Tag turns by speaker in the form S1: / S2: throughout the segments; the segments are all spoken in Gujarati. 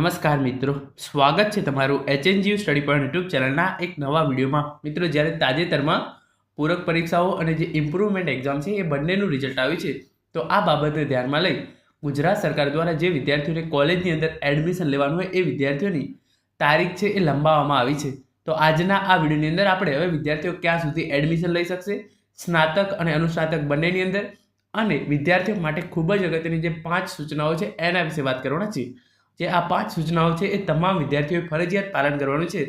S1: નમસ્કાર મિત્રો, સ્વાગત છે તમારું HNGU સ્ટડી પોઈન્ટ યુટ્યુબ ચેનલના એક નવા વિડીયોમાં। મિત્રો, જ્યારે તાજેતરમાં પૂરક પરીક્ષાઓ અને જે ઇમ્પ્રુવમેન્ટ એક્ઝામ છે એ બંનેનું રિઝલ્ટ આવ્યું છે, તો આ બાબતને ધ્યાનમાં લઈ ગુજરાત સરકાર દ્વારા જે વિદ્યાર્થીઓને કોલેજની અંદર એડમિશન લેવાનું હોય એ વિદ્યાર્થીઓની તારીખ છે એ લંબાવવામાં આવી છે। તો આજના આ વિડીયોની અંદર આપણે હવે વિદ્યાર્થીઓ ક્યાં સુધી એડમિશન લઈ શકશે, સ્નાતક અને અનુસ્નાતક બંનેની અંદર, અને વિદ્યાર્થીઓ માટે ખૂબ જ અગત્યની જે 5 સૂચનાઓ છે એના વિશે વાત કરવાના છે। જે આ 5 સૂચનાઓ છે એ તમામ વિદ્યાર્થીઓએ ફરજિયાત પાલન કરવાનું છે।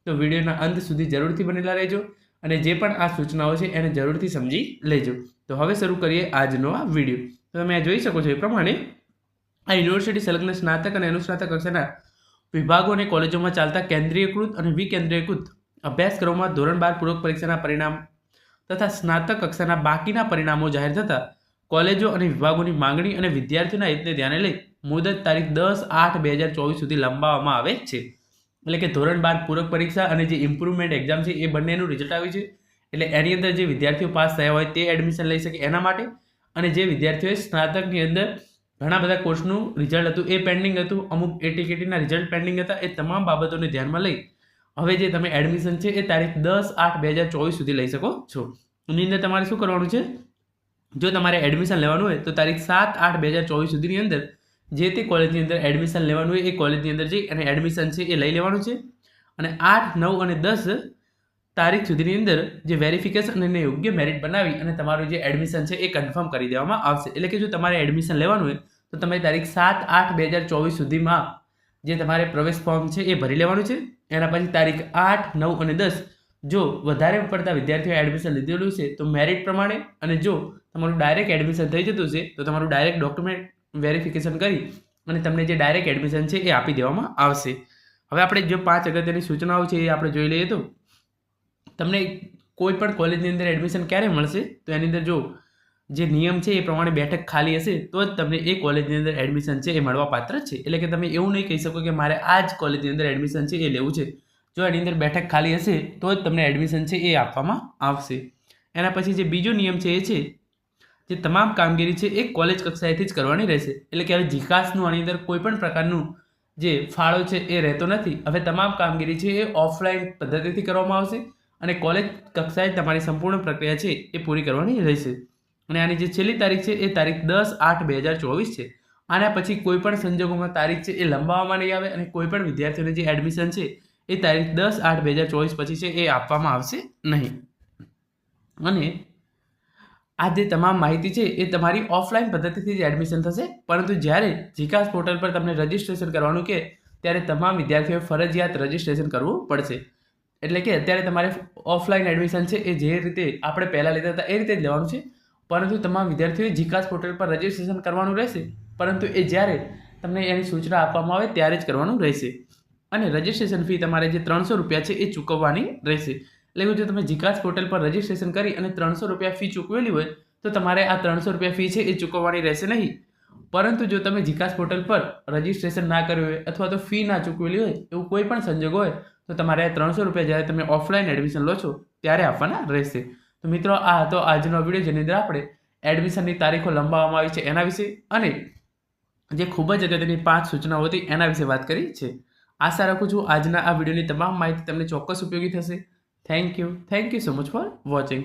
S1: તો વિડીયોના અંત સુધી જરૂરથી બનેલા રહેજો અને જે પણ આ સૂચનાઓ છે એને જરૂરથી સમજી લેજો। તો હવે શરૂ કરીએ આજનો આ વિડીયો। તો તમે જોઈ શકો છો એ પ્રમાણે આ યુનિવર્સિટી સંલગ્ન સ્નાતક અને અનુસ્નાતક કક્ષાના વિભાગો અને કોલેજોમાં ચાલતા કેન્દ્રીયકૃત અને વિકેન્દ્રીયકૃત અભ્યાસક્રમોમાં ધોરણ 12 પૂરક પરીક્ષાના પરિણામ તથા સ્નાતક કક્ષાના બાકીના પરિણામો જાહેર થતાં કોલેજો અને વિભાગોની માંગણી અને વિદ્યાર્થીઓના હિતને ધ્યાને લઈ મુદત તારીખ 10/8/2024 સુધી લંબાવવામાં આવે છે। એટલે કે ધોરણ 12 પૂરક પરીક્ષા અને જે ઇમ્પ્રુવમેન્ટ એક્ઝામ છે એ બંનેનું રિઝલ્ટ આવ્યું છે, એટલે એની અંદર જે વિદ્યાર્થીઓ પાસ થયા હોય તે એડમિશન લઈ શકે એના માટે, અને જે વિદ્યાર્થીઓએ સ્નાતકની અંદર ઘણા બધા કોર્સનું રિઝલ્ટ હતું એ પેન્ડિંગ હતું, અમુક એટીકેટીના રિઝલ્ટ પેન્ડિંગ હતા, એ તમામ બાબતોને ધ્યાનમાં લઈ હવે જે તમે એડમિશન છે એ તારીખ 10/8/2024 સુધી લઈ શકો છો। એની અંદર તમારે શું કરવાનું છે, જો તમારે એડમિશન લેવાનું હોય તો તારીખ 7/8/2024 સુધીની અંદર જે તે કોલેજની અંદર એડમિશન લેવાનું હોય એ કોલેજની અંદર જઈ અને એડમિશન છે એ લઈ લેવાનું છે, અને 8, 9 અને 10 તારીખ સુધીની અંદર જે વેરિફિકેશન અને યોગ્ય મેરિટ બનાવી અને તમારું જે એડમિશન છે એ કન્ફર્મ કરી દેવામાં આવશે। એટલે કે જો તમારે એડમિશન લેવાનું હોય તો તમે તારીખ 7/8/2024 સુધીમાં જે તમારે પ્રવેશ ફોર્મ છે એ ભરી લેવાનું છે। એના પછી તારીખ 8, 9 અને 10 જો વધારે પડતા વિદ્યાર્થીઓએ એડમિશન લીધેલું છે તો મેરિટ પ્રમાણે, અને જો તમારું ડાયરેક્ટ એડમિશન થઈ જતું છે તો તમારું ડાયરેક્ટ ડોક્યુમેન્ટ વેરિફિકેશન કરી અને તમને જે ડાયરેક્ટ એડમિશન છે એ આપી દેવામાં આવશે। હવે આપણે જે 5 અગત્યની સૂચનાઓ છે એ આપણે જોઈ લઈએ તો તમને કોઈ પણ કોલેજની અંદર એડમિશન ક્યારે મળશે, તો એની અંદર જો જે નિયમ છે એ પ્રમાણે બેઠક ખાલી હશે તો જ તમને એ કોલેજની અંદર એડમિશન છે એ મળવા પાત્ર છે। એટલે કે તમે એવું નહીં કહી શકો કે મારે આ જ કોલેજની અંદર એડમિશન છે એ લેવું છે, જો એની અંદર બેઠક ખાલી હશે તો જ તમને એડમિશન છે એ આપવામાં આવશે। એના પછી જે બીજો નિયમ છે એ છે જે તમામ કામગીરી છે એ કોલેજ કક્ષાએથી જ કરવાની રહેશે। એટલે કે હવે જીકાસનું આની અંદર કોઈ પણ પ્રકારનું જે ફાળો છે એ રહેતો નથી। હવે તમામ કામગીરી છે એ ઓફલાઈન પદ્ધતિથી કરવામાં આવશે અને કોલેજ કક્ષાએ તમારી સંપૂર્ણ પ્રક્રિયા છે એ પૂરી કરવાની રહેશે। અને આની જે છેલ્લી તારીખ છે એ તારીખ 10/8/2024 છે। આના પછી કોઈ પણ સંજોગોમાં તારીખ છે એ લંબાવવામાં નહીં આવે અને કોઈ પણ વિદ્યાર્થીઓને જે એડમિશન છે એ તારીખ 10/8/2024 પછી છે એ આપવામાં આવશે નહીં। અને આ જે તમામ માહિતી છે એ તમારી ઓફલાઈન પદ્ધતિથી જ એડમિશન થશે, પરંતુ જ્યારે જીકાસ પોર્ટલ પર તમને રજિસ્ટ્રેશન કરવાનું કે ત્યારે તમામ વિદ્યાર્થીઓએ ફરજિયાત રજિસ્ટ્રેશન કરવું પડશે। એટલે કે અત્યારે તમારે ઓફલાઈન એડમિશન છે એ જે રીતે આપણે પહેલાં લેતા હતા એ રીતે જ લેવાનું છે, પરંતુ તમામ વિદ્યાર્થીઓએ જીકાસ પોર્ટલ પર રજિસ્ટ્રેશન કરવાનું રહેશે, પરંતુ એ જ્યારે તમને એની સૂચના આપવામાં આવે ત્યારે જ કરવાનું રહેશે। અને રજિસ્ટ્રેશન ફી તમારે જે 300 રૂપિયા છે એ ચૂકવવાની રહેશે। એટલે કે જો તમે જીકાસ પોર્ટલ પર રજિસ્ટ્રેશન કરી અને 300 રૂપિયા ફી ચૂકવેલી હોય તો તમારે આ 300 રૂપિયા ફી છે એ ચૂકવવાની રહેશે નહીં, પરંતુ જો તમે જીકાસ પોર્ટલ પર રજિસ્ટ્રેશન ના કર્યું હોય અથવા તો ફી ના ચૂકવેલી હોય એવું કોઈ પણ સંજોગ હોય તો તમારે આ 300 રૂપિયા જ્યારે તમે ઓફલાઈન એડમિશન લો છો ત્યારે આપવાના રહેશે। તો મિત્રો, આ હતો આજનો વિડીયો જેની અંદર આપણે એડમિશનની તારીખો લંબાવવામાં આવી છે એના વિશે અને જે ખૂબ જ અગત્યની 5 સૂચનાઓ હતી એના વિશે વાત કરી છે। આશા રાખું છું આજના આ વિડીયોની તમામ માહિતી તમને ચોક્કસ ઉપયોગી થશે। Thank you so much for watching.